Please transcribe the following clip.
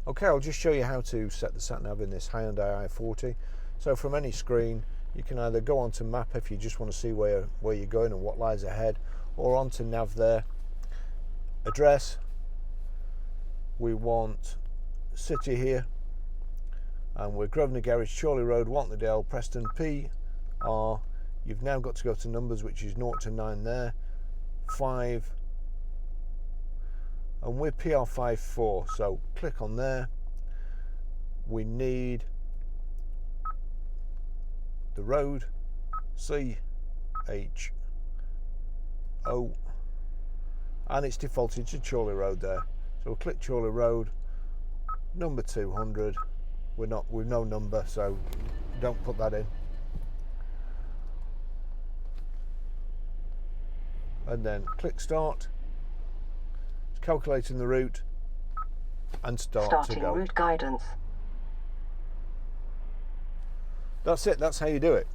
Okay, I'll just show you how to set the sat-nav in this Hyundai i40. So from any screen, you can either go onto map if you just want to see where you're going and what lies ahead, or onto nav there. Address, we want city here, and we're Grosvenor Garage, Chorley Road, Wantondale, Preston, PR. You've now got to go to numbers, which is 0 to 9 there, 5, and we're PR54, so click on there. We need the road, CHO, and it's defaulted to Chorley Road there. So we'll click Chorley Road, number 200. We've no number, so don't put that in. And then click start. It's calculating the route and starting to go. Route guidance. That's it, that's how you do it.